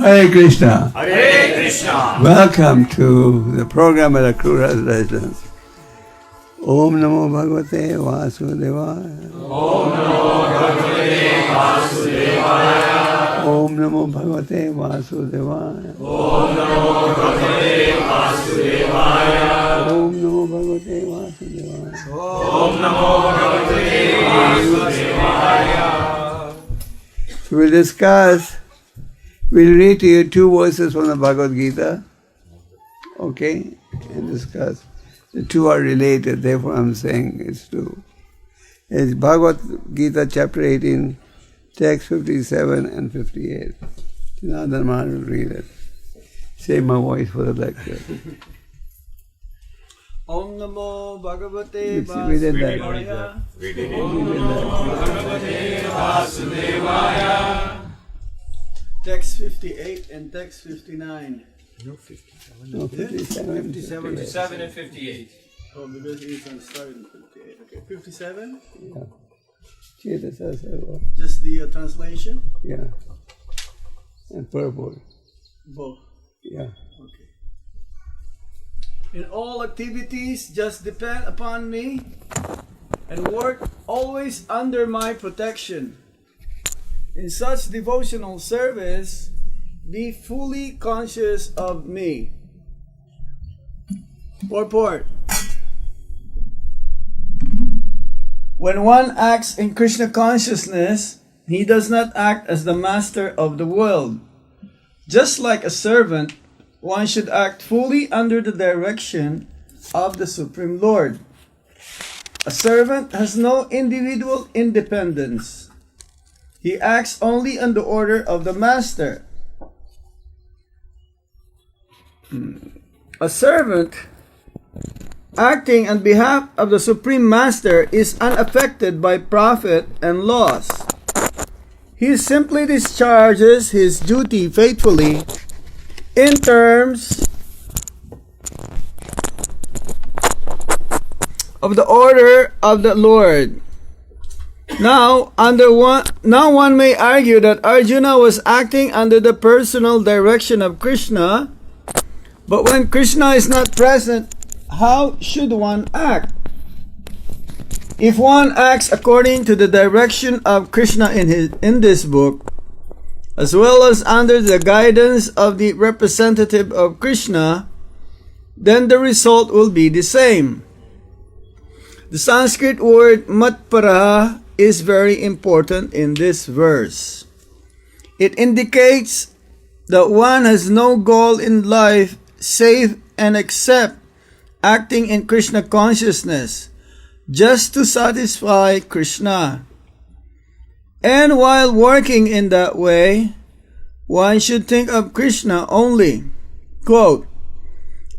Hare Krishna. Hare Krishna. Welcome to the program at Akrur's residence. Om Namo Bhagavate Vasudevaya. Om Namo Bhagavate Vasudevaya. Om Namo Bhagavate Vasudevaya. Om Namo Bhagavate Vasudevaya. Om Namo Bhagavate Vasudevaya. Om Namo Bhagavate Vasudevaya. So we'll read to you two verses from the Bhagavad Gita, okay, and discuss. The two are related, therefore I'm saying it's two. It's Bhagavad Gita chapter 18, text 57 and 58. Janardhan Maharaj will read it. Save my voice for the lecture. Om Namo Bhagavate We did that. Vasudevaya. Om Namo Bhagavate Vasudevaya. Text 58 and text 59. No, 57. 57 and 58. Oh, because it's on starting 58. Okay, 57? Yeah. Cetasā sarva. Just the translation? Yeah. And purport. Both. Yeah. Okay. In all activities, just depend upon me and work always under my protection. In such devotional service, be fully conscious of me. Purport. When one acts in Krishna consciousness, he does not act as the master of the world. Just like a servant, one should act fully under the direction of the Supreme Lord. A servant has no individual independence. He acts only on the order of the master. A servant acting on behalf of the Supreme Master is unaffected by profit and loss. He simply discharges his duty faithfully in terms of the order of the Lord. Now one may argue that Arjuna was acting under the personal direction of Krishna, but when Krishna is not present, how should one act? If one acts according to the direction of Krishna in this book, as well as under the guidance of the representative of Krishna, then the result will be the same. The Sanskrit word mat-paraḥ is very important in this verse. It indicates that one has no goal in life save and except acting in Krishna consciousness, just to satisfy Krishna. And while working in that way, one should think of Krishna only. Quote,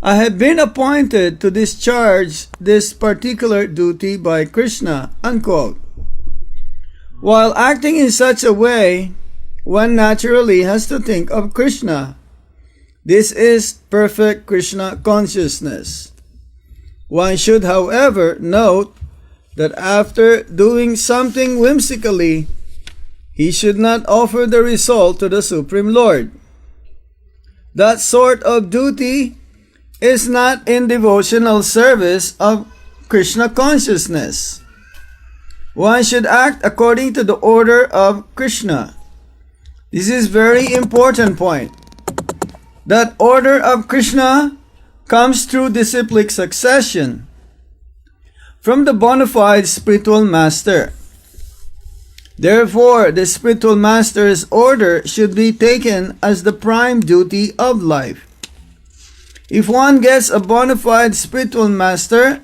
I have been appointed to discharge this particular duty by Krishna, unquote. While acting in such a way, one naturally has to think of Krishna. This is perfect Krishna consciousness. One should, however, note that after doing something whimsically, he should not offer the result to the Supreme Lord. That sort of duty is not in devotional service of Krishna consciousness. One should act according to the order of Krishna. This is very important point. That order of Krishna comes through disciplic succession from the bona fide spiritual master. Therefore, the spiritual master's order should be taken as the prime duty of life. If one gets a bona fide spiritual master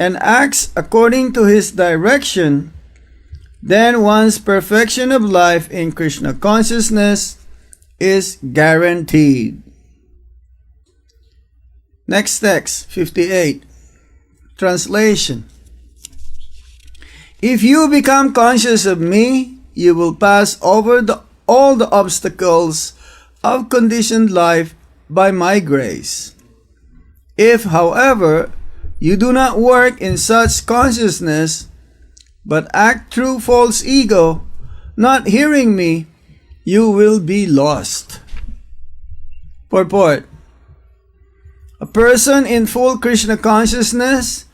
and acts according to his direction, then one's perfection of life in Krishna consciousness is guaranteed. Next text, 58. Translation. If you become conscious of me, you will pass over all the obstacles of conditioned life by my grace. If, however, you do not work in such consciousness, but act through false ego, not hearing me, you will be lost. Purport. A person in full Krishna consciousness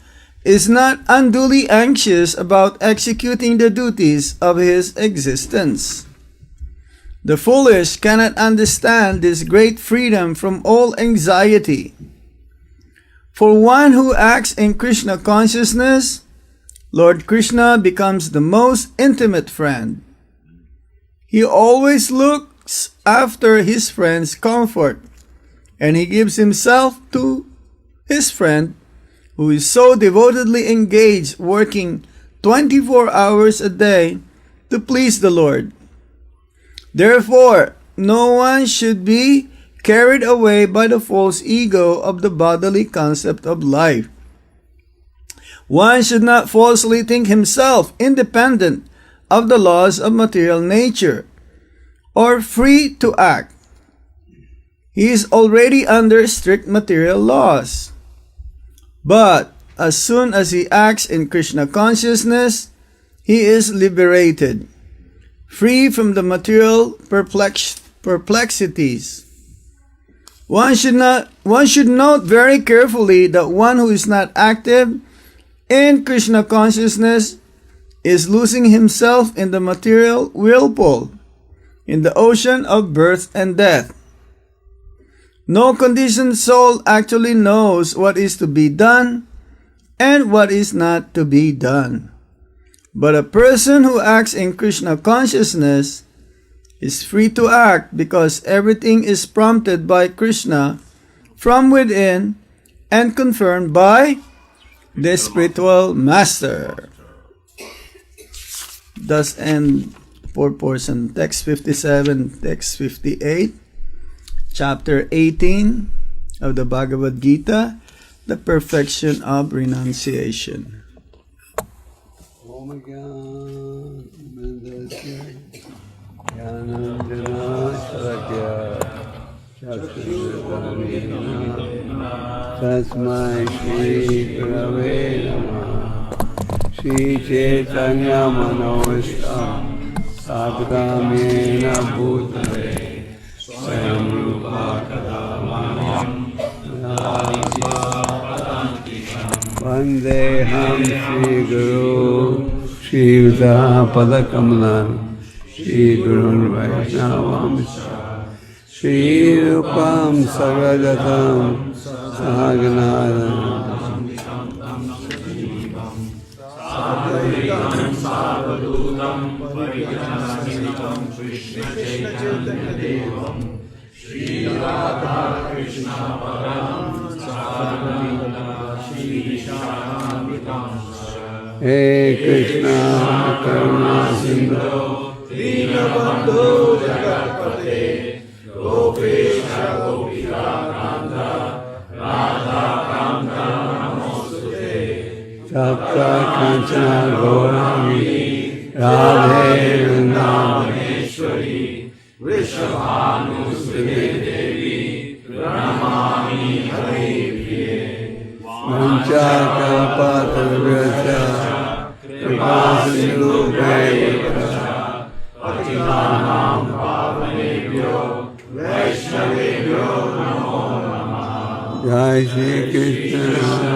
is not unduly anxious about executing the duties of his existence. The foolish cannot understand this great freedom from all anxiety. For one who acts in Krishna consciousness, Lord Krishna becomes the most intimate friend. He always looks after his friend's comfort, and he gives himself to his friend who is so devotedly engaged working 24 hours a day to please the Lord. Therefore, no one should be carried away by the false ego of the bodily concept of life. One should not falsely think himself independent of the laws of material nature or free to act. He is already under strict material laws. But as soon as he acts in Krishna consciousness, he is liberated, free from the material perplexities. One should note very carefully that one who is not active in Krishna consciousness is losing himself in the material whirlpool, in the ocean of birth and death. No conditioned soul actually knows what is to be done and what is not to be done. But a person who acts in Krishna consciousness is free to act because everything is prompted by Krishna from within and confirmed by the spiritual master. Thus end portion. Text 57, text 58. Chapter 18 of the Bhagavad Gita, the perfection of renunciation. Tasmai Shri Gurave Namah. Shri Chaitanya Manavishtam Sadgamena Bhutale Swayam Rupa Kadamanyam Vandeham Shri Guru Shri Yuta Padakamalam Shri Guru Vaishnavam Shri Rupam Sarvajatam Sahaganādam Sarvadūtam Parijanasritam Krishna Chaitanya Devam Shri Radha Krishna Param Sarvadīta Shri Vishānamritam Hey Krishna Karuna Sindhu Dīnabandhu Jagatpate Gopesha Gopika Kanta Radha Kanta Namostute Tapta Kanchana Gaurani Radhe Vrindavaneshwari Vrishabhanusute Devi Pranamami Hari Priye Vancha Kalpatarvyacha Kripasindhu Vaivaka Patitanam Pavanebhyo Vaishnavebhyo Namo Namaha Jai Shri Krishna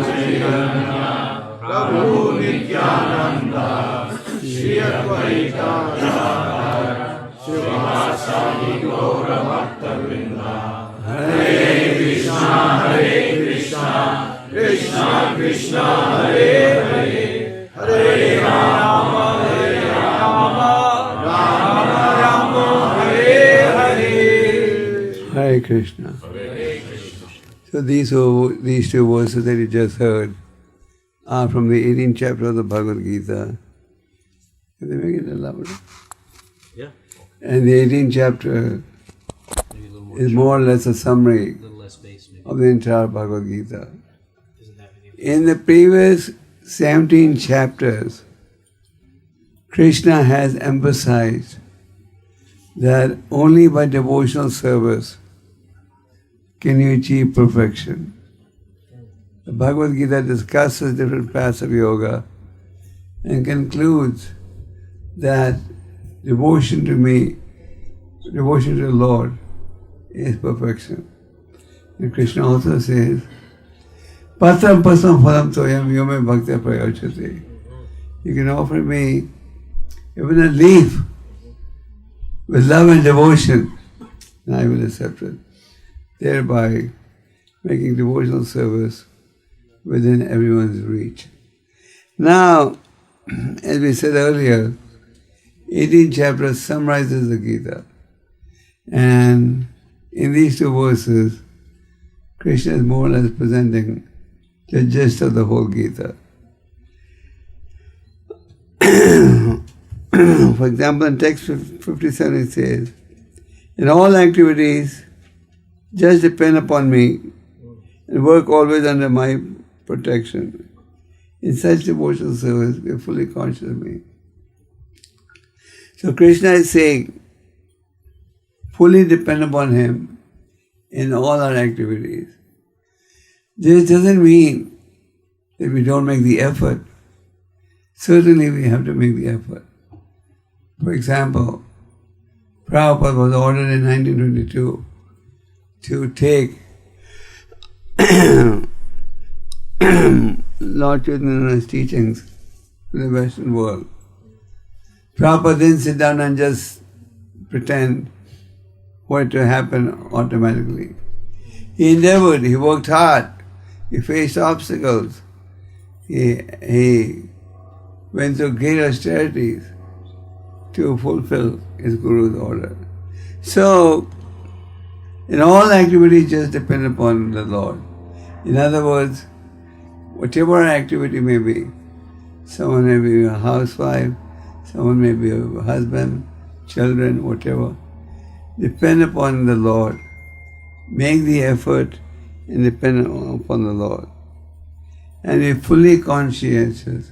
Chaitanya Prabhu Nityananda Shri Advaita Gadadhar Srivasadi Gaura Bhakta-vrinda Hare Krishna Krishna Krishna Hare Hare Hare Rama Rama Rama Hare Hare. Hare Krishna. So these two verses that you just heard are from the 18th chapter of the Bhagavad Gita. Can they make it a little louder? Yeah. And the 18th chapter Maybe a little more is more or less a summary a little less bass, maybe. of the entire Bhagavad Gita. Doesn't have any. In the previous 17 chapters, Krishna has emphasized that only by devotional service can you achieve perfection. The Bhagavad Gita discusses different paths of yoga and concludes that devotion to me, devotion to the Lord, is perfection. And Krishna also says, Patram pasam phalam toyam yome bhakta prayachate. You can offer me even a leaf with love and devotion, and I will accept it, thereby making devotional service within everyone's reach. Now, as we said earlier, 18th chapter summarizes the Gita. And in these two verses, Krishna is more or less presenting the gist of the whole Gita. For example, in text 57 it says, in all activities, just depend upon me and work always under my protection. In such devotional service, be fully conscious of me. So Krishna is saying, fully depend upon him in all our activities. This doesn't mean that we don't make the effort. Certainly we have to make the effort. For example, Prabhupada was ordered in 1922 to take Lord Chaitanya's teachings to the Western world. Prabhupada didn't sit down and just pretend for it to happen automatically. He endeavored, he worked hard, he faced obstacles, he went through great austerities to fulfill his Guru's order. So, in all activities, just depend upon the Lord. In other words, whatever our activity may be, someone may be a housewife, someone may be a husband, children, whatever, depend upon the Lord. Make the effort and depend upon the Lord. And be fully conscientious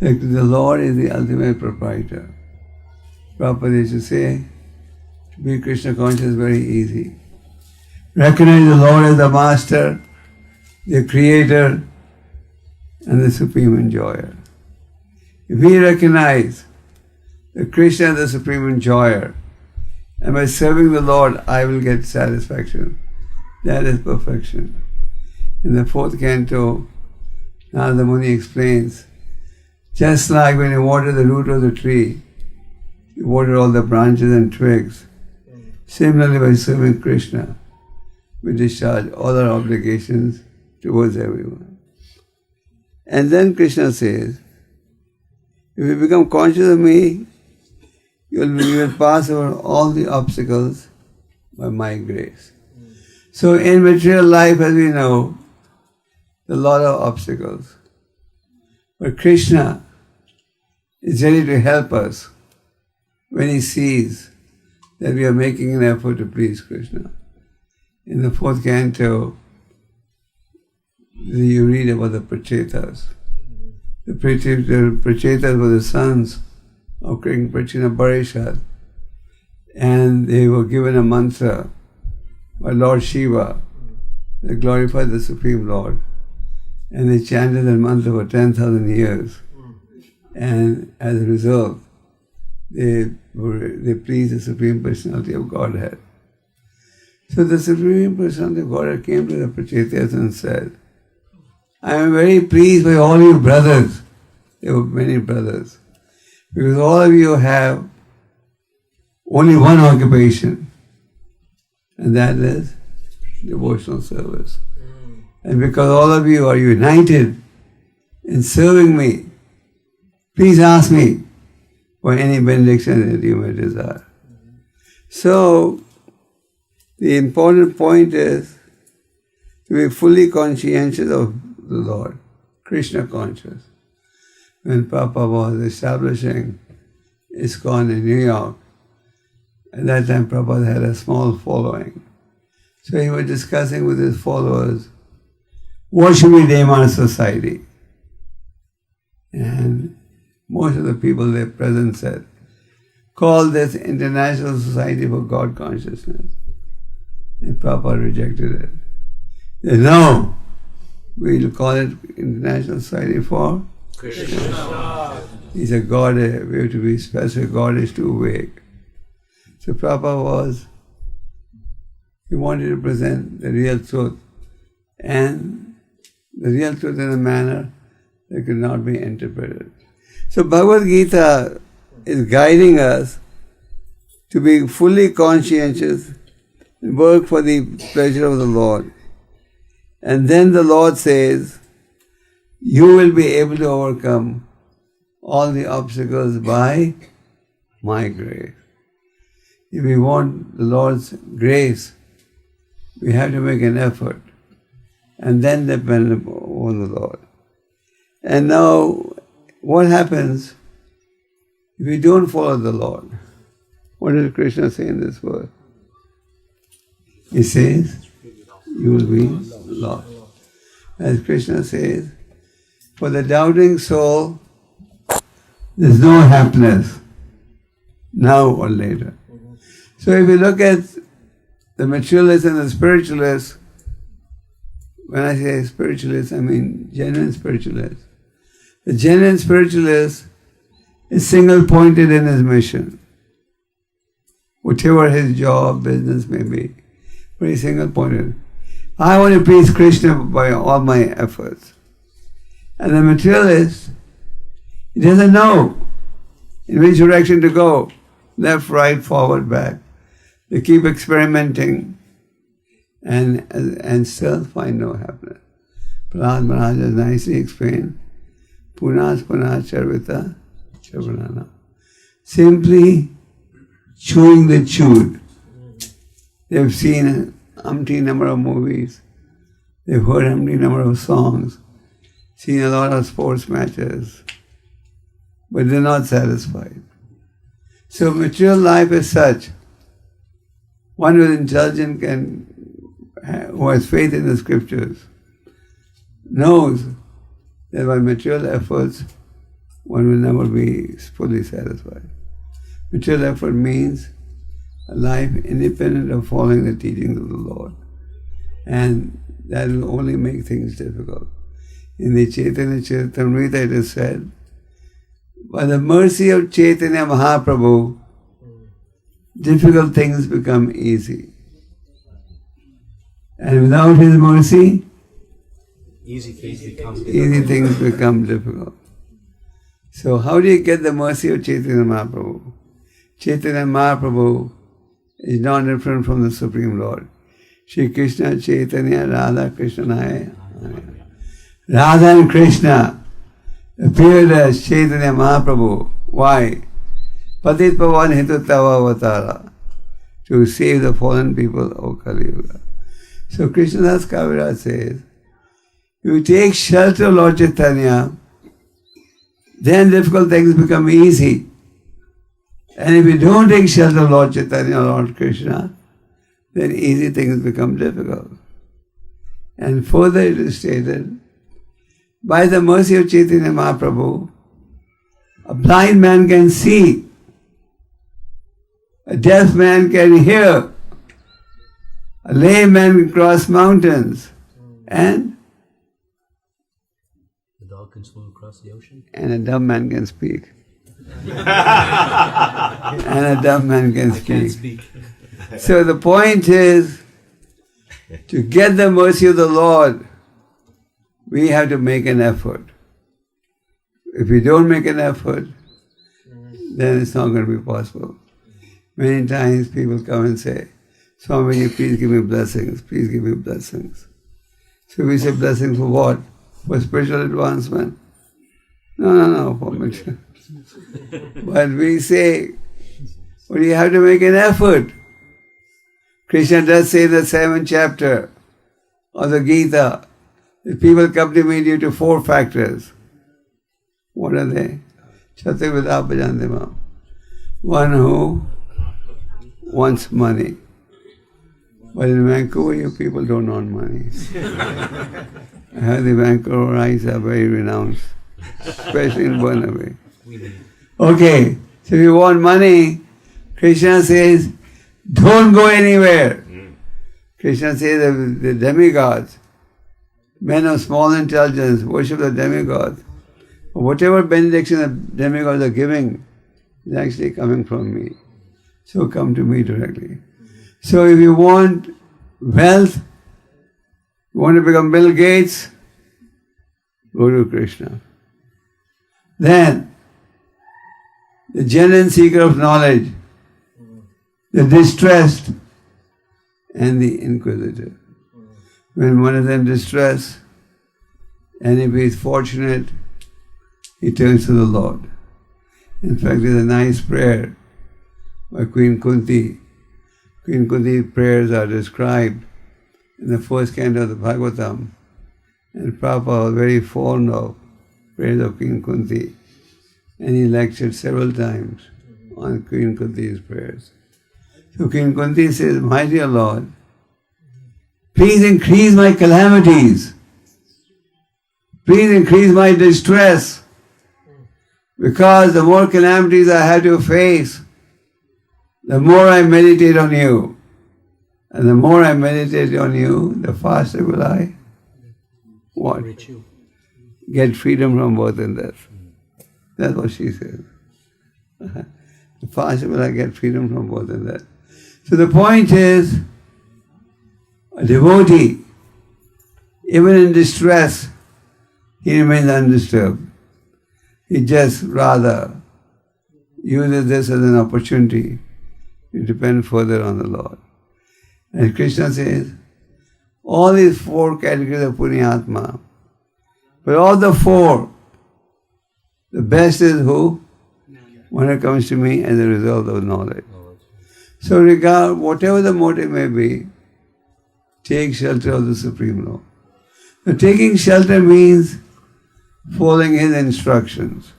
that the Lord is the ultimate proprietor. Prabhupada used to say, to be Krishna conscious is very easy. Recognize the Lord as the master, the creator, and the supreme enjoyer. If we recognize that Krishna is the supreme enjoyer, and by serving the Lord I will get satisfaction, that is perfection. In the 4th canto, Narada Muni explains, just like when you water the root of the tree, you water all the branches and twigs. Similarly, by serving Krishna, we discharge all our obligations towards everyone. And then Krishna says, if you become conscious of me, you will pass over all the obstacles by my grace. So in material life, as we know, there are a lot of obstacles. But Krishna is ready to help us when he sees that we are making an effort to please Krishna. In the 4th canto, you read about the prachetas. The prachetas were the sons of King Prachina, and they were given a mantra by Lord Shiva that glorified the Supreme Lord. And they chanted that mantra for 10,000 years. And as a result, they pleased the Supreme Personality of Godhead. So the Supreme Personality of Godhead came to the prachetas and said, I am very pleased by all you brothers. There were many brothers. Because all of you have only one occupation, and that is devotional service. And because all of you are united in serving me, please ask me for any benediction that you may desire. So, the important point is to be fully conscientious of the Lord, Krishna conscious. When Papa was establishing ISKCON in New York, at that time Prabhupada had a small following. So he was discussing with his followers, what should we name our society? And most of the people there present said, call this International Society for God Consciousness. And Prabhupada rejected it. He said, no, we'll call it International Society for Krishna. He said, God, we have to be special, God is too vague. So Prabhupada was He wanted to present the real truth, and the real truth in a manner that could not be interpreted. So Bhagavad Gita is guiding us to be fully conscientious and work for the pleasure of the Lord. And then the Lord says, you will be able to overcome all the obstacles by my grace. If we want the Lord's grace, we have to make an effort and then depend on the Lord. And now, what happens if we don't follow the Lord? What does Krishna say in this verse? He says, you will be lost. As Krishna says, for the doubting soul, there's no happiness now or later. So if you look at the materialist and the spiritualist, when I say spiritualist, I mean genuine spiritualist. The genuine spiritualist is single-pointed in his mission. Whatever his job, business may be, very single-pointed. I want to please Krishna by all my efforts. And the materialist, he doesn't know in which direction to go. Left, right, forward, back. They keep experimenting and still find no happiness. Prahlad Maharaja nicely explained, Punas charvita chavanana. Simply chewing the chewed. They've seen umpteen number of movies. They've heard umpteen number of songs. Seen a lot of sports matches. But they're not satisfied. So material life is such. One who is intelligent who has faith in the scriptures, knows that by material efforts, one will never be fully satisfied. Material effort means a life independent of following the teachings of the Lord. And that will only make things difficult. In the Chaitanya Charitamrita it is said, by the mercy of Chaitanya Mahaprabhu, difficult things become easy. And without his mercy, easy things become difficult. So how do you get the mercy of Chaitanya Mahaprabhu? Chaitanya Mahaprabhu is not different from the Supreme Lord. Shri Krishna Chaitanya Radha Krishna. Radha and Krishna appeared as Chaitanya Mahaprabhu. Why? Patit Pavan Hitu Tava Avatara, to save the fallen people of Kali Yuga. So Krishnadas Kaviraj says, you take shelter of Lord Chaitanya, then difficult things become easy. And if you don't take shelter of Lord Chaitanya or Lord Krishna, then easy things become difficult. And further it is stated, by the mercy of Chaitanya Mahaprabhu, a blind man can see, a deaf man can hear, a lame man can cross mountains, and the dog can swim across the ocean, and a dumb man can speak. And a dumb man can speak. So the point is, to get the mercy of the Lord, we have to make an effort. If we don't make an effort, then it's not going to be possible. Many times people come and say, Swami, please give me blessings, please give me blessings. So we say blessings for what? For spiritual advancement? No, for material. But we say, well, you have to make an effort. Krishna does say in the 7th chapter of the Gita, that people come to me due to 4 factors. What are they? Chaturvidapajandima. One who wants money. But in Vancouver, you people don't want money. I heard the Vancouverites are very renounced, especially in Burnaby. Okay, so if you want money, Krishna says, don't go anywhere. Krishna says the demigods, men of small intelligence, worship the demigods. Whatever benediction the demigods are giving is actually coming from me. So come to me directly. So if you want wealth, you want to become Bill Gates, go to Krishna. Then, the genuine seeker of knowledge, the distressed, and the inquisitive. When one is in distress, and if he is fortunate, he turns to the Lord. In fact, there's a nice prayer by Queen Kunti. Queen Kunti's prayers are described in the first canto of the Bhagavatam. And Prabhupada was very fond of prayers of Queen Kunti. And he lectured several times on Queen Kunti's prayers. So Queen Kunti says, "My dear Lord, please increase my calamities. Please increase my distress. Because the more calamities I have to face, the more I meditate on you. And the more I meditate on you, the faster will I what? Get freedom from birth and death." That's what she says. The faster will I get freedom from birth and death. So the point is, a devotee, even in distress, he remains undisturbed. He just rather uses this as an opportunity to depend further on the Lord. And Krishna says, all these four categories of Punyatma, but all the four, the best is who? One who comes to me as a result of knowledge. So regard, whatever the motive may be, take shelter of the Supreme Lord. Now, taking shelter means following His instructions.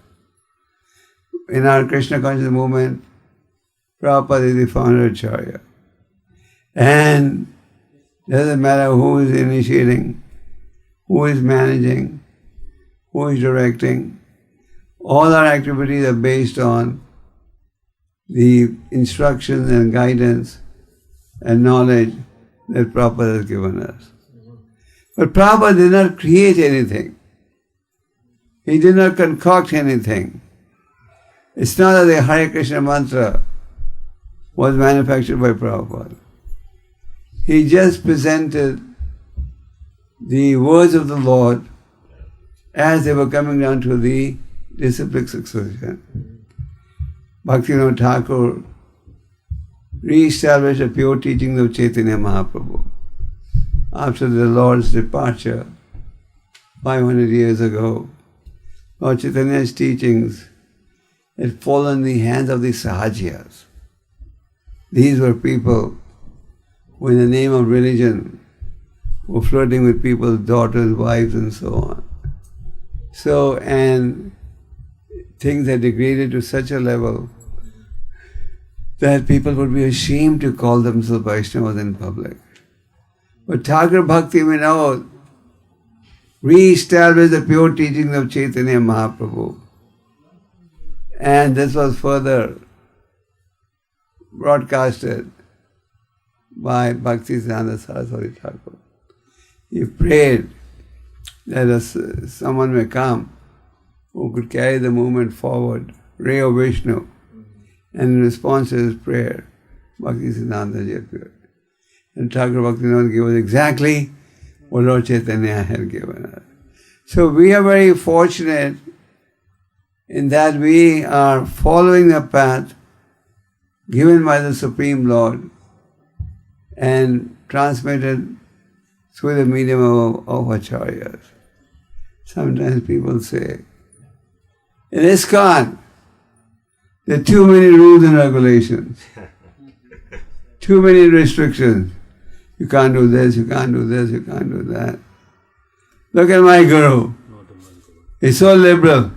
In our Krishna conscious movement, Prabhupada is the founder Acharya. And it doesn't matter who is initiating, who is managing, who is directing. All our activities are based on the instructions and guidance and knowledge that Prabhupada has given us. But Prabhupada did not create anything. He did not concoct anything. It's not that the Hare Krishna mantra was manufactured by Prabhupada. He just presented the words of the Lord as they were coming down to the disciplic succession. Bhaktivinoda Thakur re-established the pure teachings of Chaitanya Mahaprabhu. After the Lord's departure 500 years ago, Lord Chaitanya's teachings had fallen in the hands of the Sahajiyas. These were people who in the name of religion were flirting with people's daughters, wives and so on. So, and things had degraded to such a level that people would be ashamed to call themselves Vaishnavas in public. But Thakur Bhakti Vinod re-established the pure teachings of Chaitanya Mahaprabhu. And this was further broadcasted by Bhaktisiddhanta Saraswati Thakur. He prayed that someone may come who could carry the movement forward, ray of Vishnu. And in response to his prayer, Bhaktisiddhanta ji appeared. And Thakur Bhaktivinoda gave us exactly what Lord Chaitanya had given us. So we are very fortunate in that we are following the path given by the Supreme Lord and transmitted through the medium of Acharyas. Sometimes people say, in ISKCON, there are too many rules and regulations, too many restrictions. You can't do this, you can't do this, you can't do that. Look at my guru. He's so liberal.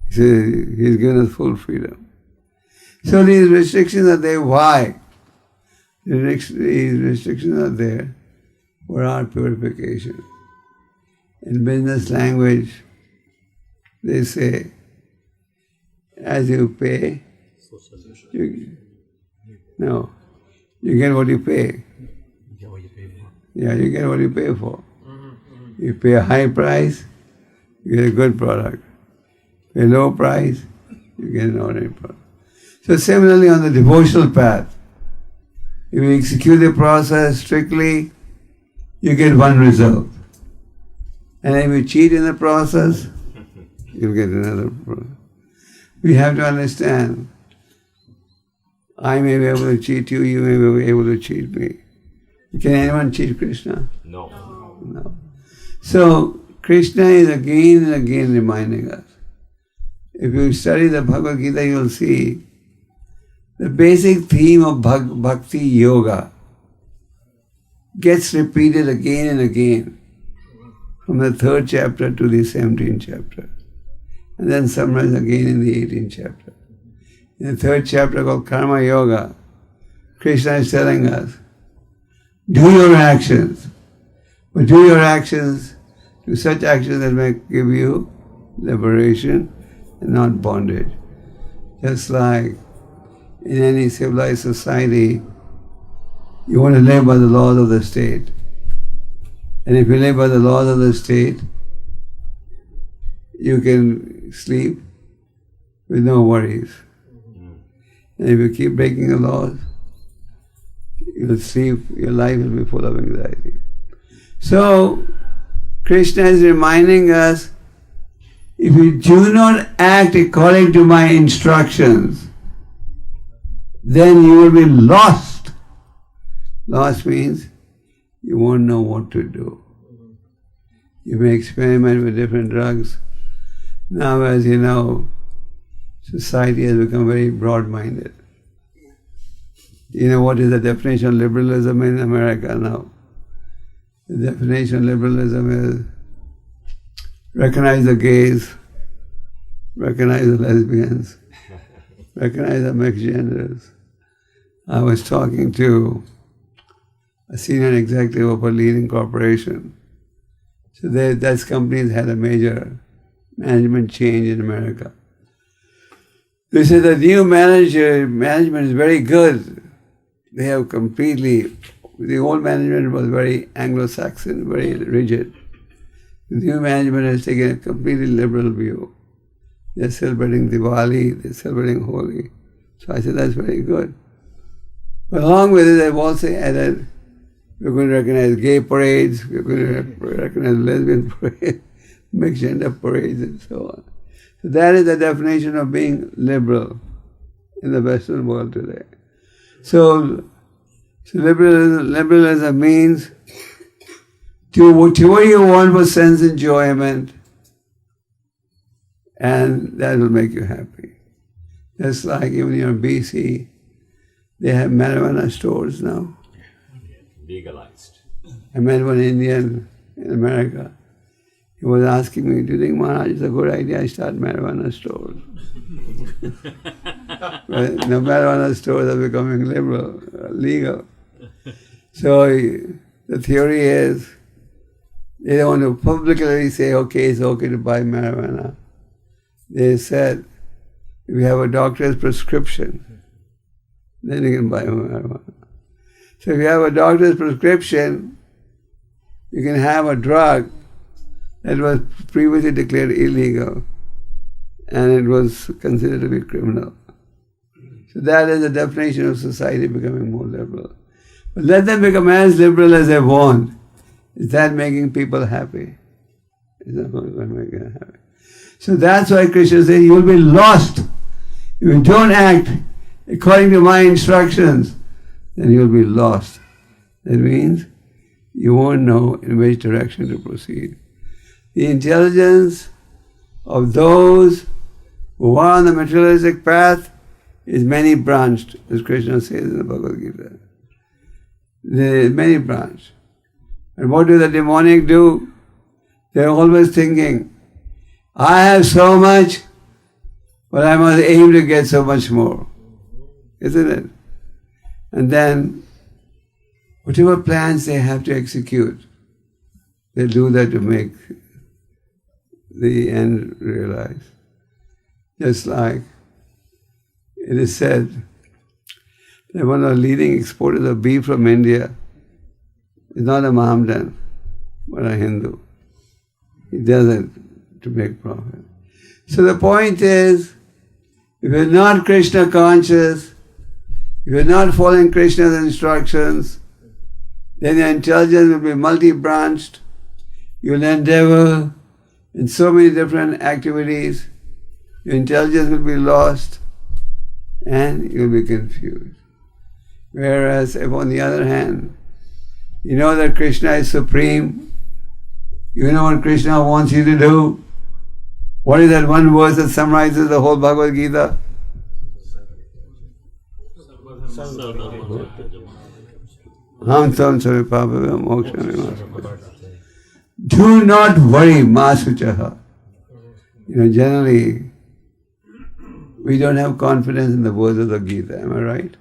He's given us full freedom. So these restrictions are there. Why? These restrictions are there for our purification. In business language, they say, as you pay, you get what you pay. Yeah, you get what you pay for. You pay a high price, you get a good product. Pay a low price, you get an ordinary product. So similarly on the devotional path, If you execute the process strictly, you get one result. And if you cheat in the process, you'll get another process. We have to understand, I may be able to cheat you, you may be able to cheat me. Can anyone cheat Krishna? No. No. So, Krishna is again and again reminding us. If you study the Bhagavad Gita, you'll see the basic theme of bhakti yoga gets repeated again and again from the 3rd chapter to the 17th chapter, and then summarized again in the 18th chapter. In the 3rd chapter called Karma Yoga, Krishna is telling us, do your actions, but do your actions, do such actions that may give you liberation and not bondage. Just like in any civilized society, you want to live by the laws of the state. And if you live by the laws of the state, you can sleep with no worries. And if you keep breaking the laws, you'll sleep, your life will be full of anxiety. So, Krishna is reminding us, if you do not act according to my instructions, then you will be lost. Lost means you won't know what to do. You may experiment with different drugs. Now, as you know, society has become very broad-minded. You know what is the definition of liberalism in America now? The definition of liberalism is recognize the gays, recognize the lesbians, recognize the mixed genders. I was talking to a senior executive of a leading corporation. So that company's had a major management change in America. They said the new management is very good. They have completely, the old management was very Anglo-Saxon, very rigid. The new management has taken a completely liberal view. They're celebrating Diwali, they're celebrating Holi. So I said, that's very good. But along with it, they've also added, we're going to recognize gay parades, we're going to recognize lesbian parades, mixed gender parades, and so on. So that is the definition of being liberal in the Western world today. So liberalism means do whatever you want for sense enjoyment, and that will make you happy. Just like even in BC, they have marijuana stores now. Legalized. I met one Indian in America. He was asking me, do you think, Maharaj, it's a good idea I start marijuana stores? Well, the marijuana stores are becoming legal. So the theory is, they don't want to publicly say, okay, it's okay to buy marijuana. They said, if you have a doctor's prescription, then you can buy marijuana. So if you have a doctor's prescription, you can have a drug that was previously declared illegal, and it was considered to be criminal. So that is the definition of society becoming more liberal. But let them become as liberal as they want. Is that making people happy? Is that going to make them happy? So that's why Krishna says, you will be lost. If you don't act according to my instructions, then you will be lost. That means you won't know in which direction to proceed. The intelligence of those who are on the materialistic path is many branched, as Krishna says in the Bhagavad Gita. There is many branched. And what do the demonic do? They're always thinking, I have so much, but I must aim to get so much more. Isn't it? And then, whatever plans they have to execute, they do that to make the end realized. Just like it is said that one of the leading exporters of beef from India is not a Mohammedan, but a Hindu. He does it to make profit. So the point is, if you're not Krishna conscious, If you're not following Krishna's instructions, then your intelligence will be multi-branched. You'll endeavor in so many different activities. Your intelligence will be lost and you'll be confused. Whereas if on the other hand, you know that Krishna is supreme, you know what Krishna wants you to do. What is that one verse that summarizes the whole Bhagavad Gita? Do not worry, mat-cittaḥ. Generally, we don't have confidence in the words of the Gita, am I right?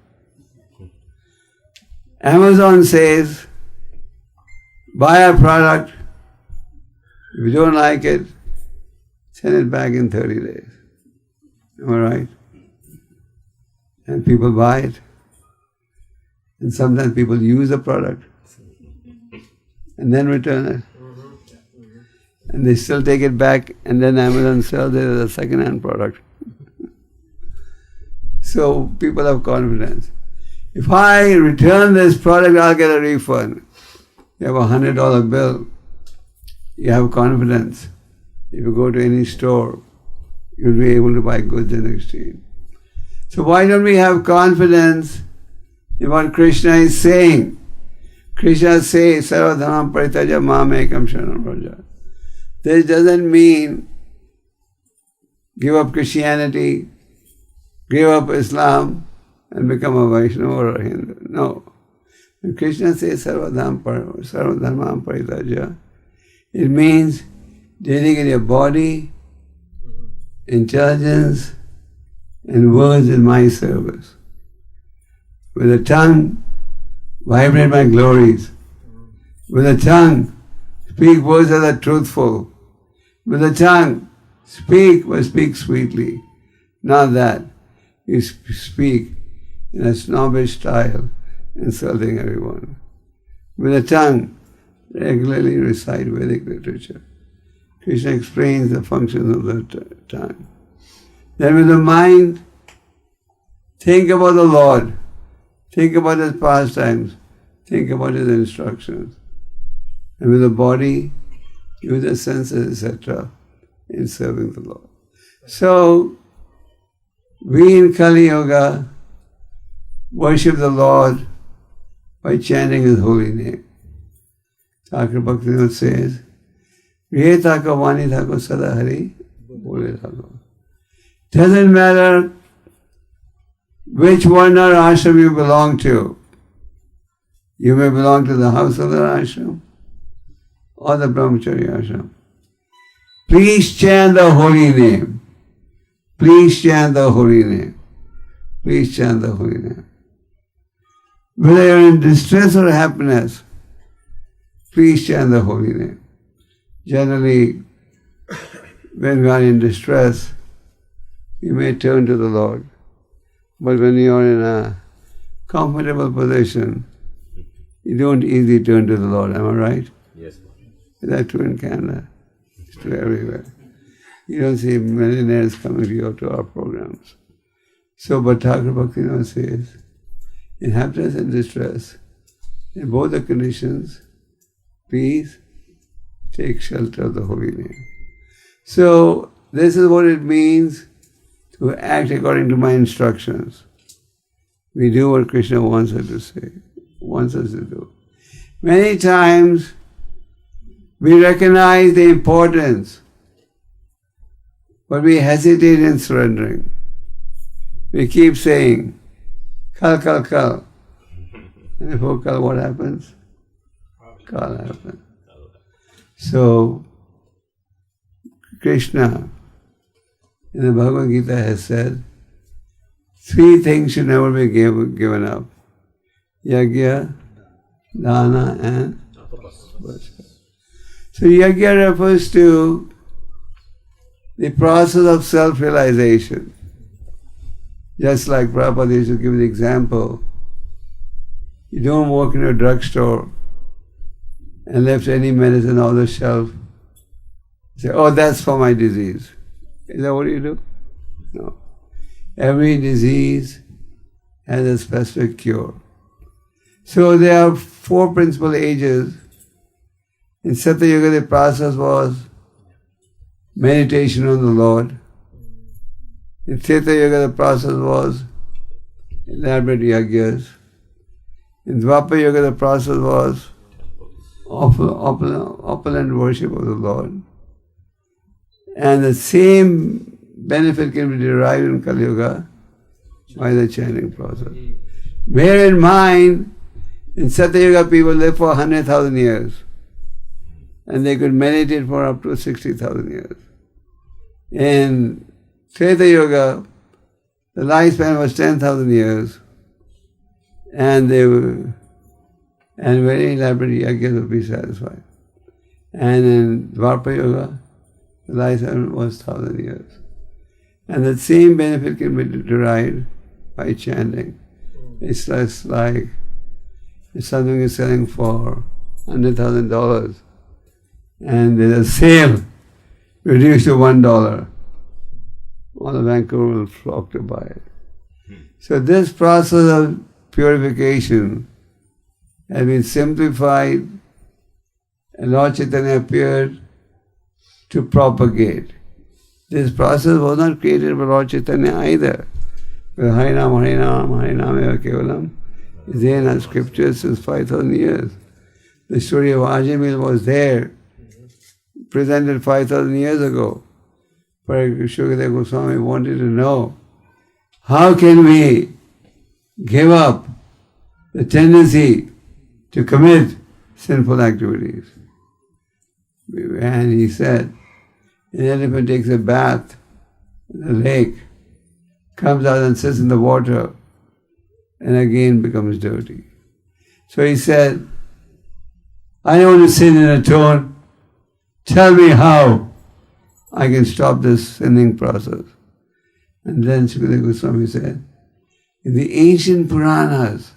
Amazon says, buy a product, if you don't like it, send it back in 30 days. Am I right? And people buy it. And sometimes people use the product and then return it. And they still take it back and then Amazon sells it as a second-hand product. So people have confidence. If I return this product, I'll get a refund. You have a $100 bill. You have confidence. If you go to any store, you'll be able to buy goods in exchange. So why don't we have confidence in what Krishna is saying? Krishna says, sarva-karmāṇi parityajya mam ekam sharanam vraja. This doesn't mean give up Christianity, give up Islam and become a Vaishnava or a Hindu. No. When Krishna says sarva-karmāṇi parityajya, it means dedicate your body, intelligence, and words in my service. With the tongue, vibrate my glories. With the tongue, speak words that are truthful. With the tongue, speak, but speak sweetly. Not that you speak in a snobbish style, insulting everyone. With the tongue, regularly recite Vedic literature. Krishna explains the functions of the tongue. Then with the mind, think about the Lord. Think about His pastimes. Think about His instructions. And with the body, use the senses, etc. in serving the Lord. So, we in Kali Yuga worship the Lord by chanting His holy name. Thakur Bhaktivinoda says, Grihe thako vani thako sada hari bole thako. Doesn't matter which varna or ashram you belong to. You may belong to the house of the ashram or the brahmacharya ashram. Please chant the holy name. Please chant the holy name. Please chant the holy name. Whether you're in distress or happiness, please chant the holy name. Generally, when we are in distress, you may turn to the Lord. But when you are in a comfortable position, you don't easily turn to the Lord. Am I right? Yes. Is that true in Canada? It's true everywhere. You don't see millionaires coming to our programs. So, but Thakur Bhaktivinoda says, in happiness and distress, in both the conditions, please take shelter of the holy name. So, this is what it means to act according to my instructions. We do what Krishna wants us to say, wants us to do. Many times, we recognize the importance, but we hesitate in surrendering. We keep saying, Kal, Kal, Kal. And before Kal, what happens? Kal happens. So, Krishna in the Bhagavad Gita has said, 3 things should never be given up. Yajna, Dana and Tapasya. So Yajna refers to the process of self-realization. Just like Prabhupada used to give the example, you don't walk in a drugstore and left any medicine on the shelf. Say, oh, that's for my disease. Is that what you do? No. Every disease has a specific cure. So there are 4 principal ages. In Satya Yuga, the process was meditation on the Lord. In Treta Yuga, the process was elaborate yajnas. In Dvapara Yuga, the process was opulent worship of the Lord. And the same benefit can be derived in Kali Yuga by the chanting process. Bear in mind, in Satya Yuga, people live for 100,000 years. And they could meditate for up to 60,000 years. In Treta Yuga, the lifespan was 10,000 years, and very elaborate yajnas would be satisfied. And in Dvapara Yuga, the lifespan was 1,000 years. And the same benefit can be derived by chanting. It's just like if something is selling for $100,000, and there's a sale reduced to $1. All of Vancouver will flock to buy it. So this process of purification has been simplified, and Lord Chaitanya appeared to propagate. This process was not created by Lord Chaitanya either. Harinam, Harinam, Harinam eva kevalam is there in our scriptures since 5,000 years. The story of Ajamil was there, presented 5,000 years ago. But GKG Goswāmī wanted to know, how can we give up the tendency to commit sinful activities? And he said, an elephant takes a bath in the lake, comes out and sits in the water, and again becomes dirty. So he said, I don't want to sin in a tone. Tell me how I can stop this sinning process. And then GKG Goswāmī said, in the ancient Puranas,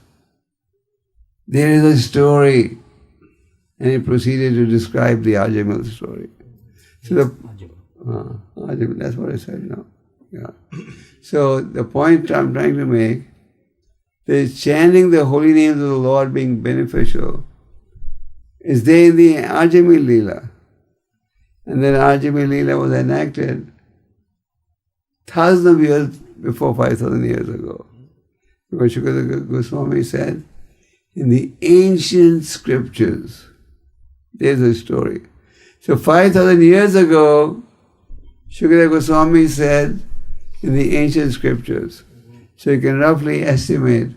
there is a story, and he proceeded to describe the Ajamil story. So Ajamil, that's what I said now. Yeah. So the point I'm trying to make is chanting the holy names of the Lord being beneficial is there in the Ajamil Leela. And then Ajamil Leela was enacted thousands of years before 5,000 years ago. Because GKG Goswāmī said, in the ancient scriptures, there's a story. So 5,000 years ago, GKG Goswāmī said, in the ancient scriptures. So you can roughly estimate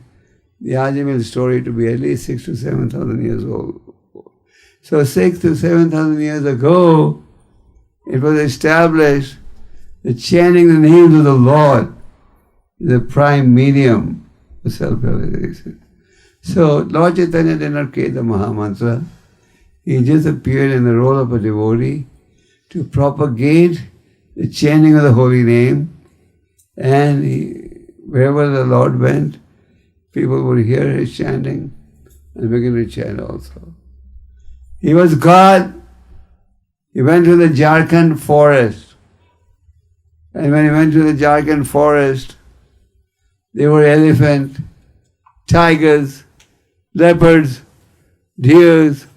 the Ajamil story to be at least 6,000 to 7,000 years old. So 6,000 to 7,000 years ago, it was established that chanting the names of the Lord is the prime medium of self-realization. So Lord Chaitanya did not create the Mahamantra. He just appeared in the role of a devotee to propagate the chanting of the holy name, and wherever the Lord went, people would hear his chanting and begin to chant also. He was God. He went to the Jharkhand forest. And when he went to the Jharkhand forest, there were elephants, tigers, leopards, deers,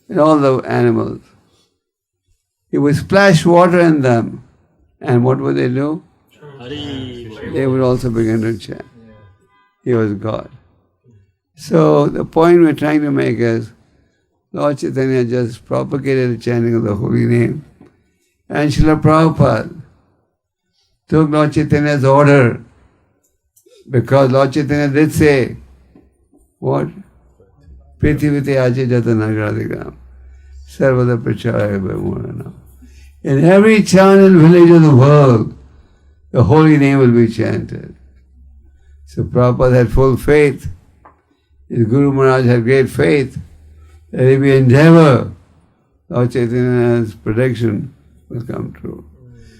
and all the animals. He would splash water in them. And what would they do? They would also begin to chant. He was God. So the point we're trying to make is, Lord Chaitanya just propagated the chanting of the holy name. And Srila Prabhupada took Lord Chaitanya's order, because Lord Chaitanya did say, what? Prithivite ache jata nagaradigram, sarvada pracharaya bhimurana. In every town and village of the world, the holy name will be chanted. So Prabhupada had full faith. His Guru Maharaj had great faith that if we endeavor, Lord Chaitanya's prediction will come true.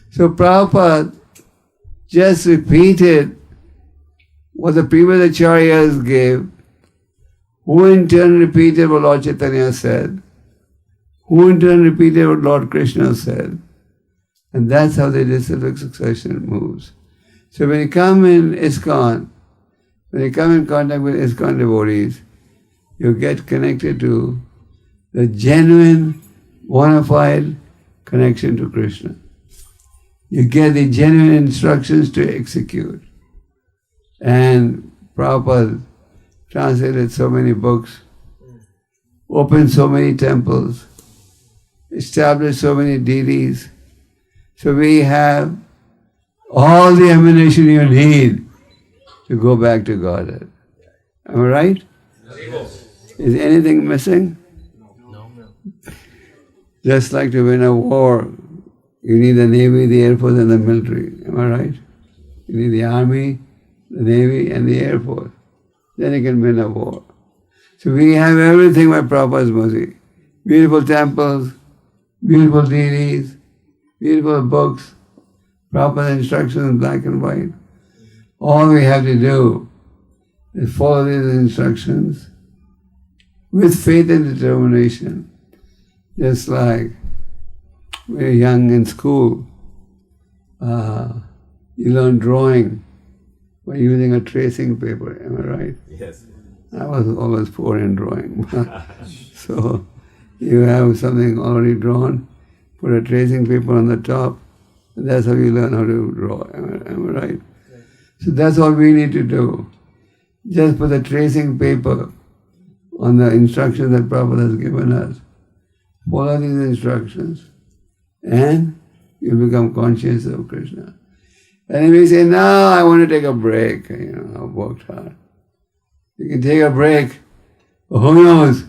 So Prabhupada just repeated what the previous acharyas gave, who in turn repeated what Lord Chaitanya said, who in turn repeated what Lord Krishna said. And that's how the disciplic succession moves. So when you come in ISKCON, When you come in contact with ISKCON devotees, you get connected to the genuine, bona fide connection to Krishna. You get the genuine instructions to execute. And Prabhupada translated so many books, opened so many temples, established so many deities. So we have all the ammunition you need to go back to Godhead. Am I right? Is anything missing? No. Just like to win a war, you need the Navy, the Air Force and the military. Am I right? You need the Army, the Navy and the Air Force. Then you can win a war. So we have everything by Prabhupada's mercy. Beautiful temples, beautiful deities, beautiful books, Prabhupada's instructions in black and white. All we have to do is follow these instructions with faith and determination. Just like when you're young in school, you learn drawing by using a tracing paper, am I right? Yes. I was always poor in drawing. So you have something already drawn, put a tracing paper on the top, and that's how you learn how to draw, am I right? So that's all we need to do. Just put the tracing paper on the instructions that Prabhupada has given us. Follow these instructions and you'll become conscious of Krishna. And if you say, no, I want to take a break, I've worked hard. You can take a break, but who knows,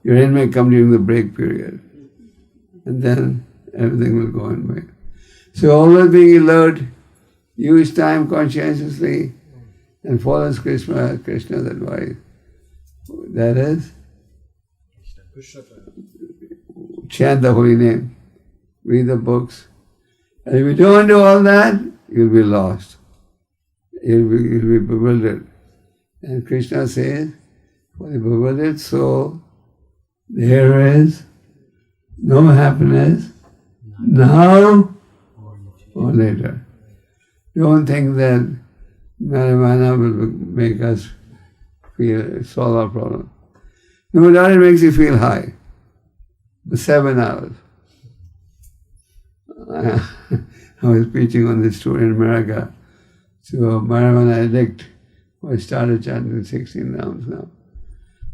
your end may come during the break period. And then everything will go in way. So always being alert, use time conscientiously, and follows Krishna's advice. That is, chant the holy name, read the books. And if you don't do all that, you'll be lost. You'll be bewildered. And Krishna says, for the bewildered soul, there is no happiness now or later. Don't think that marijuana will make us solve our problem. No doubt it makes you feel high. For 7 hours. I was preaching on this tour in America to a marijuana addict who I started chanting 16 rounds now.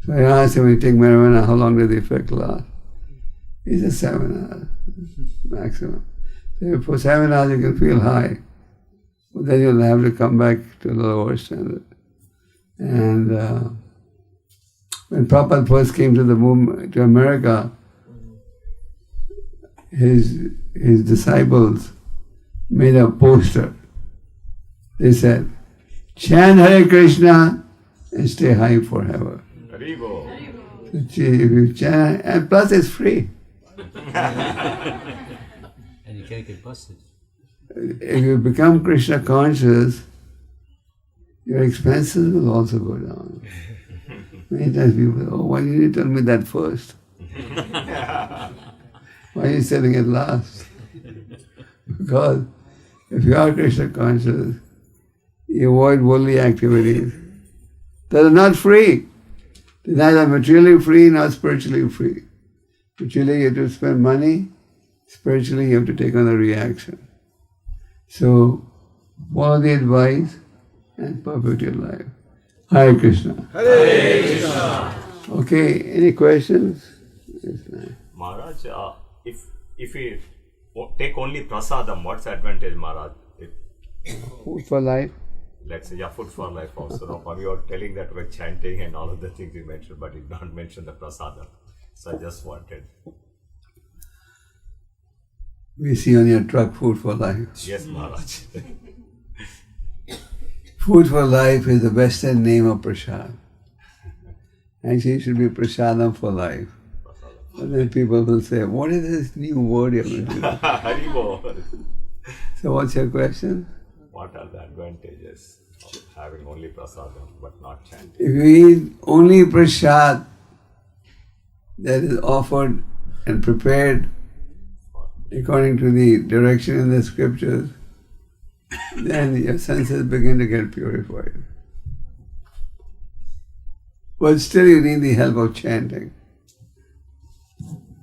So I asked him, when you take marijuana, how long does the effect last? He said 7 hours maximum. So for 7 hours you can feel high. But then you'll have to come back to the lower standard. And when Prabhupada first came to the movement, to America, his disciples made a poster. They said, chant Hare Krishna and stay high forever. Haribo. So if you chant, and plus it's free. And you can't get busted. If you become Krishna conscious, your expenses will also go down. Many times people say, oh, why didn't you tell me that first? Why are you selling it last? Because if you are Krishna conscious, you avoid worldly activities that are not free. They're neither materially free nor spiritually free. Materially you have to spend money, spiritually you have to take on a reaction. So follow the advice and perfect your life. Hare Krishna. Hare Krishna. Okay, any questions? Yes, Maharaj, if we take only prasadam, what's the advantage, Maharaj? food for life. Let's say, food for life also. No, you are telling that we're chanting and all of the things you mentioned, but you don't mention the prasadam. So I just wanted. We see on your truck, food for life. Yes, Maharaj. Food for life is the Western name of prasad. Actually, it should be prasadam for life. And then people will say, what is this new word you're going to do? Haribo. So what's your question? What are the advantages of having only prasadam but not chanting? If you eat only prasad that is offered and prepared according to the direction in the scriptures, then your senses begin to get purified. But still you need the help of chanting.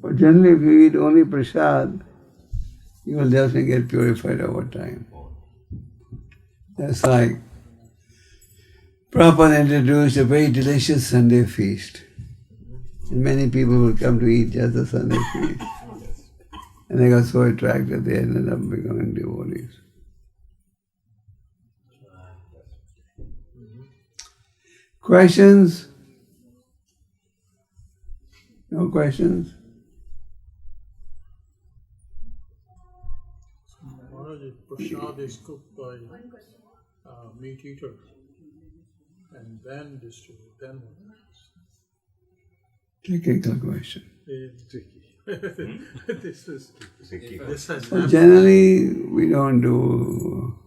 But generally if you eat only prasad, you will definitely get purified over time. That's like Prabhupada introduced a very delicious Sunday feast. And many people will come to eat just the Sunday feast. And they got so attracted they ended up becoming devotees. Questions? No questions? Maharaja, prasad is cooked by meat eater and then distributed, then what? Technical question. It's tricky. This has Well, generally, we don't do.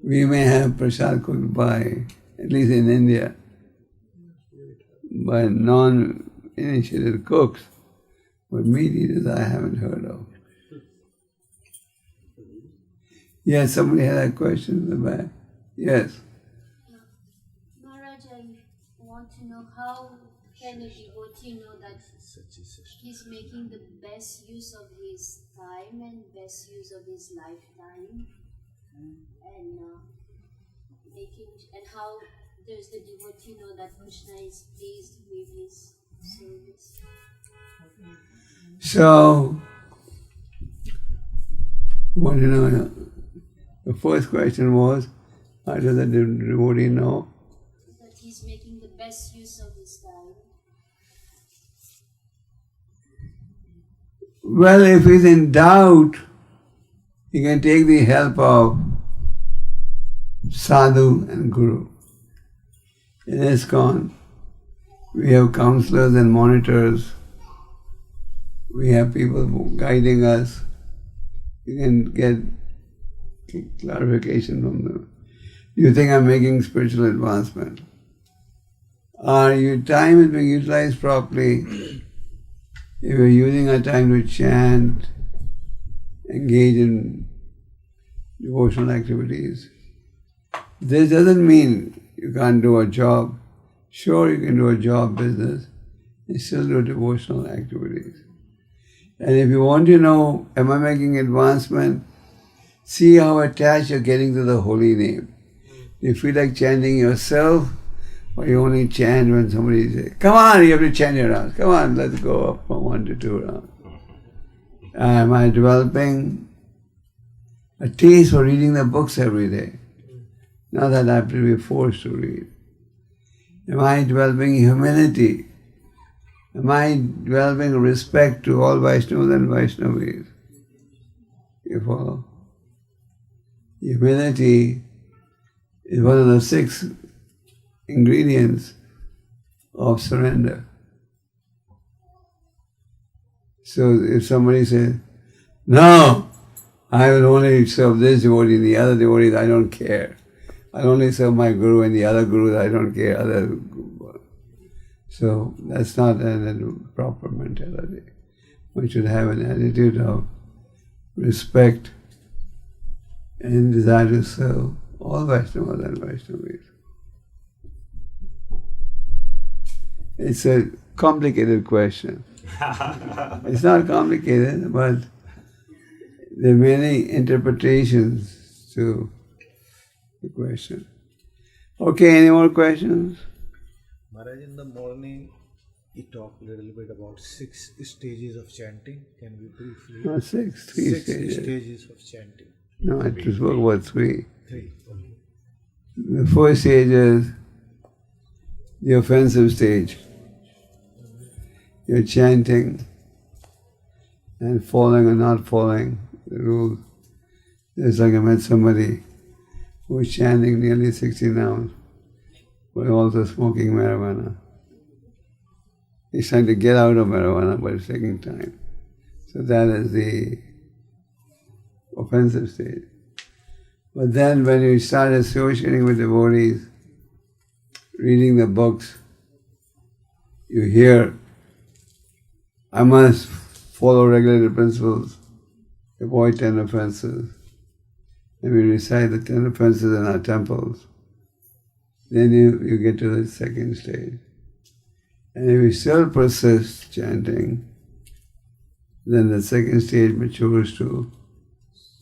We may have prasad cooked by, at least in India, by non-initiated cooks, but meat eaters I haven't heard of. Yes, somebody had a question in the back. Yes. Maharaj, I want to know how can a devotee know that he's making the best use of his time and best use of his lifetime, and how does the devotee know that Krishna is pleased with his service? So, want to know? The first question was, how does the devotee know? That he's making the best use of his time. Well, if he's in doubt, he can take the help of sadhu and guru. In ISKCON, we have counselors and monitors. We have people guiding us. You can get clarification from them. You think I'm making spiritual advancement? Your time is being utilized properly? If you're using our time to chant, engage in devotional activities, this doesn't mean you can't do a job. Sure, you can do a job, business, and still do devotional activities. And if you want to know, am I making advancement? See how attached you're getting to the holy name. Do you feel like chanting yourself, or you only chant when somebody says, come on, you have to chant your rounds. Come on, let's go up from 1 to 2 rounds. Am I developing a taste for reading the books every day? Not that I have to be forced to read. Am I developing humility? Am I developing respect to all Vaishnavas and Vaishnavis? You follow? Humility is one of the 6 ingredients of surrender. So if somebody says, no, I will only serve this devotee, the other devotees I don't care. I'll only serve my guru and the other gurus I don't care. So that's not a proper mentality. One should have an attitude of respect and desire to serve all Vaishnavas and Vaishnavis. It's a complicated question. It's not complicated, but there are many interpretations to the question. Okay, any more questions? Maharaj, in the morning, he talked a little bit about 6 stages of chanting. Can we briefly? Not 6, 3 6 stages. stages of chanting. No, I just spoke about 3. 3. Okay. The first stage is the offensive stage. You're chanting and following or not following the rules. Just like I met somebody who was chanting nearly 16 hours, but also smoking marijuana. He's trying to get out of marijuana, but it's taking time. So that is the offensive stage. But then when you start associating with devotees, reading the books, you hear, I must follow regulated principles, avoid 10 offenses. And we recite the 10 offenses in our temples. then you get to the second stage. And if you still persist chanting, then the second stage matures to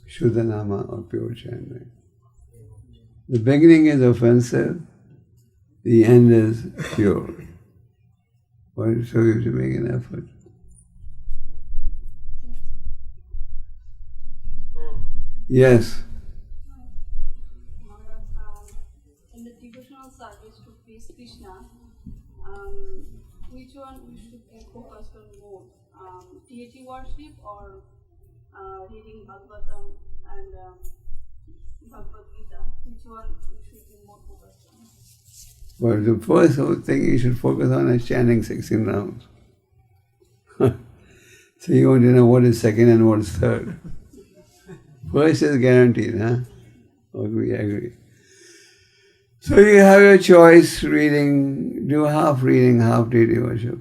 Shuddhanama or pure chanting. The beginning is offensive, the end is pure. So you have to make an effort. Yes. In the devotional service to please Krishna, which one we should focus on more? Deity worship or reading Bhagavatam and Bhagavad Gita? Which one we should be more focused on? Well, the first thing you should focus on is chanting 16 rounds. So you want to know what is second and what is third. First is guaranteed, huh? Okay, we agree. So you have your choice, do half reading, half deity worship.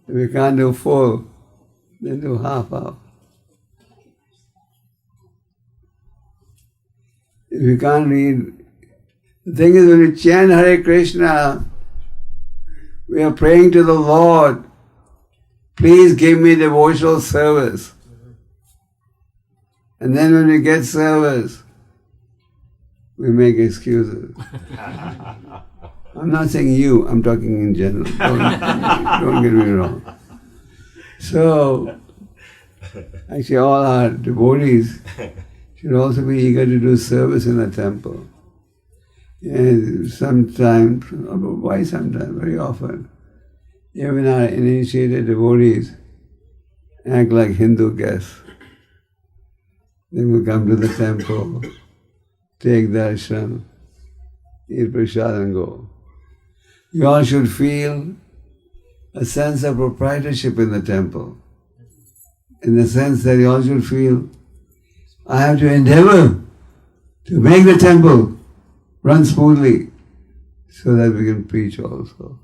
If you can't do full, then do half. If you can't read, the thing is when you chant Hare Krishna, we are praying to the Lord, please give me devotional service. And then when we get service, we make excuses. I'm not saying you, I'm talking in general. Don't get me wrong. So, actually all our devotees should also be eager to do service in the temple. And sometimes, why sometimes, very often, even our initiated devotees act like Hindu guests. They will come to the temple, take darshan, eat prasad and go. You all should feel a sense of proprietorship in the temple, in the sense that you all should feel, I have to endeavor to make the temple run smoothly so that we can preach also.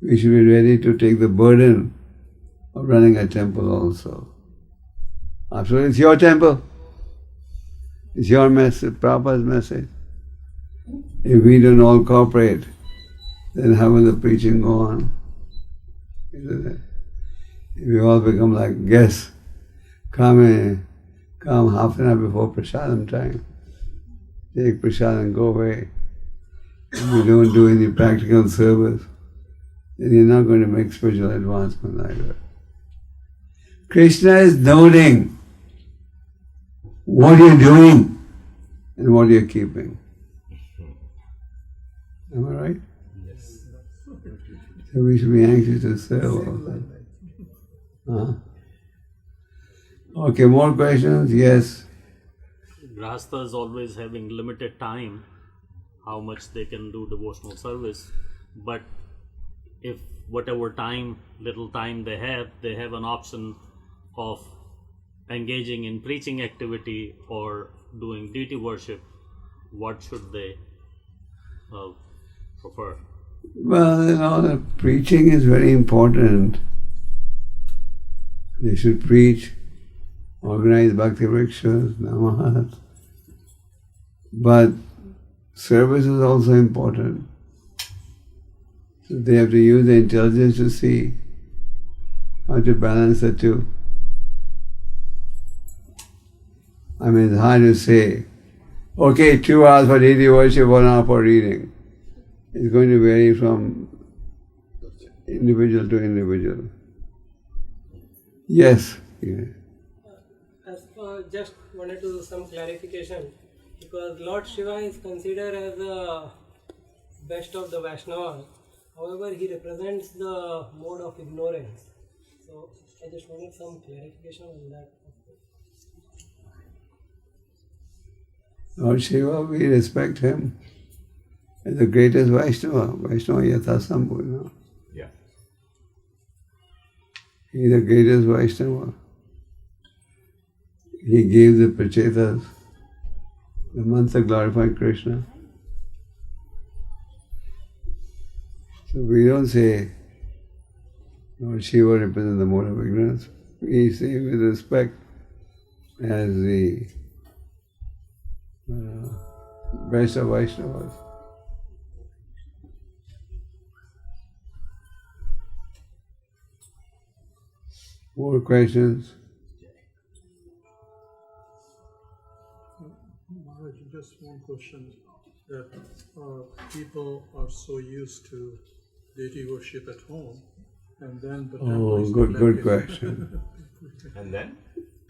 We should be ready to take the burden of running a temple also. After all, it's your temple. It's your message, Prabhupada's message. If we don't all cooperate, then how will the preaching go on? Isn't it? If we all become like guests, come half an hour before prasadam time, take prasad and go away, and we don't do any practical service, then you're not going to make spiritual advancement either. Krishna is noting what you're doing and what you're keeping. Am I right? Yes. So we should be anxious to serve also. Okay, more questions? Yes. Grahasthas always having limited time, how much they can do devotional service, but if whatever time, little time they have an option of engaging in preaching activity or doing deity worship, what should they prefer? Well, the preaching is very important. They should preach, organize bhakti rickshaws, namahas. But service is also important. So they have to use the intelligence to see how to balance the two. I mean, it's hard to say, okay, 2 hours for deity worship, 1 hour for reading. It's going to vary from individual to individual. Yes. Yeah. As for just wanted to do some clarification, because Lord Shiva is considered as the best of the Vaishnavas. However, he represents the mode of ignorance. So I just wanted some clarification on that. Lord Shiva, we respect him as the greatest Vaishnava. Vaishnava yatha sambhurna. Yeah. He is the greatest Vaishnava. He gave the prachetas the mantra glorified Krishna. So we don't say Lord Shiva represents the mode of ignorance. We say with respect as the best of Vaishnavas. More questions? Maharaj, just one question. That people are so used to deity worship at home, and then the temple is good neglected. question. And then?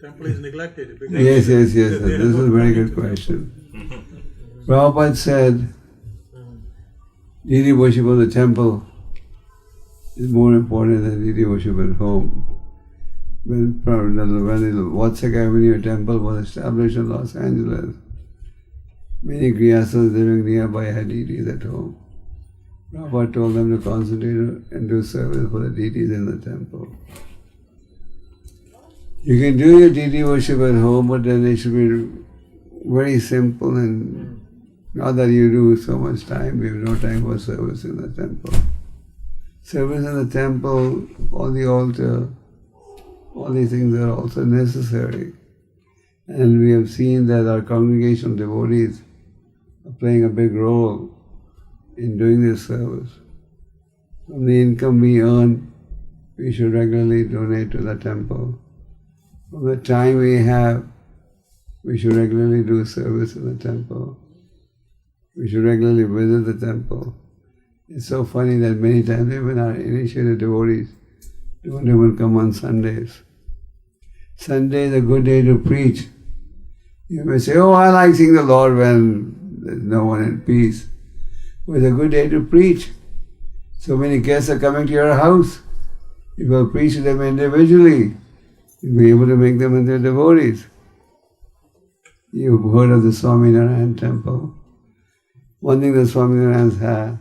Temple is neglected. because Yes. This they is are a not very planning good to do. question. Prabhupada said, deity worship of the temple is more important than deity worship at home. When the Vatsak Avenue temple was established in Los Angeles, many Grihasthas living nearby had deities at home. Prabhupada told them to concentrate and do service for the deities in the temple. You can do your deity worship at home, but then it should be very simple, and not that you do so much time, we have no time for service in the temple. Service in the temple, on the altar, all these things are also necessary. And we have seen that our congregational devotees are playing a big role in doing this service. From the income we earn, we should regularly donate to the temple. From the time we have, we should regularly do service in the temple. We should regularly visit the temple. It's so funny that many times even our initiated devotees don't even come on Sundays. Sunday is a good day to preach. You may say, I like seeing the Lord when there's no one in peace. But it's a good day to preach. So many guests are coming to your house. You will preach to them individually. You'll be able to make them into devotees. You've heard of the Swaminarayan temple. One thing the Swaminarayans have,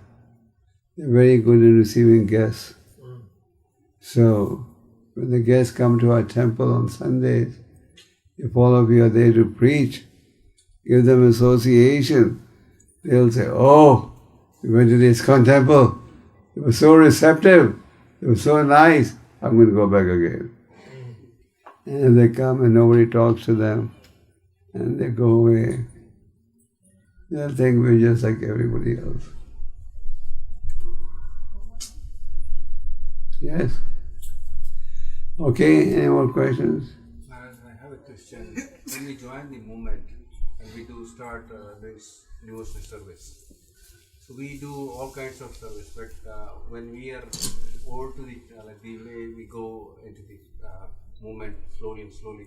they're very good in receiving guests. So, when the guests come to our temple on Sundays, if all of you are there to preach, give them association. They'll say, we went to the ISKCON temple. They were so receptive. They were so nice. I'm going to go back again. And they come and nobody talks to them, and they go away, they'll think we're just like everybody else. Yes? Okay, any more questions? I have a question. When we join the movement and we do start this devotional service, so we do all kinds of service, but when we are over to the way we go into the movement slowly,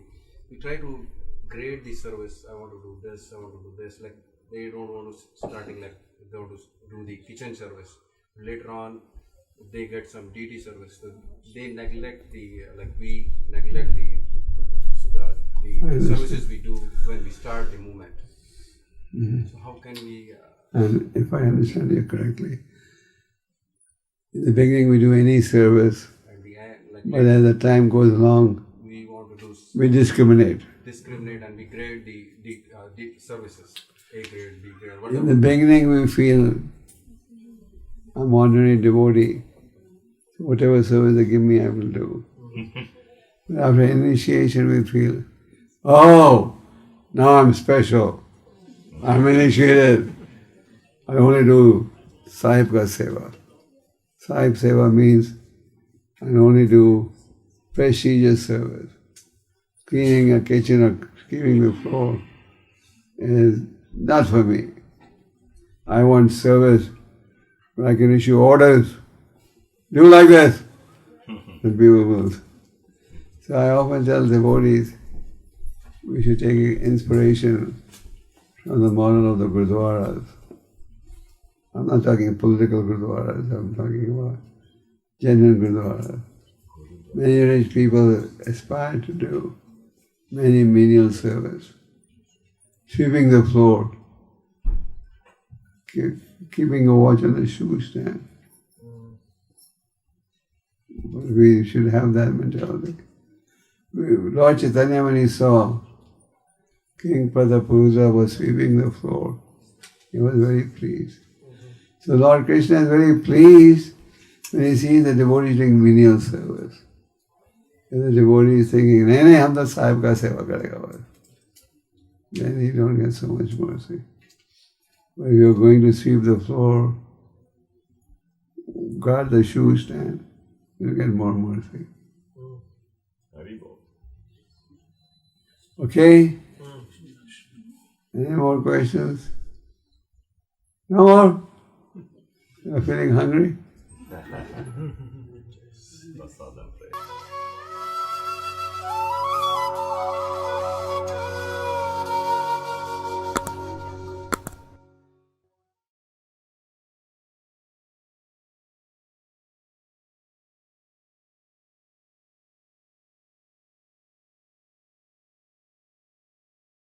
we try to grade the service. I want to do this, I want to do this. Like they don't want to starting like they want to do the kitchen service. Later on, they get some deity service. So they neglect the we neglect the services we do when we start the movement. Mm-hmm. So how can we? And if I understand you correctly, in the beginning we do any service, but as the time goes along, we want to do we discriminate. And we grade the services, A grade, B grade, whatever. In the beginning we feel, I'm ordinary devotee, so whatever service they give me I will do. But after initiation we feel, now I'm special, I'm initiated, I only do Sahib ka seva. Sahib seva means I only do prestigious service. Cleaning a kitchen or keeping the floor is not for me. I want service where I can issue orders. Do like this. And people will. So I often tell devotees we should take inspiration from the model of the Gurdwaras. I'm not talking political Gurdwaras, I'm talking about genuine Gurdwaras. Many rich people aspire to do many menial service. Sweeping the floor, keeping a watch on the shoe stand. But we should have that mentality. Lord Chaitanya, when he saw King Padapurusa was sweeping the floor, he was very pleased. So Lord Krishna is very pleased when he sees the devotee doing menial service. And the devotee is thinking, nahi, hum to Sahib ka seva karega. Then he don't get so much mercy. When you're going to sweep the floor, guard the shoe stand, you'll get more mercy. Okay? Any more questions? No more? You're feeling hungry? Prasadam prayer.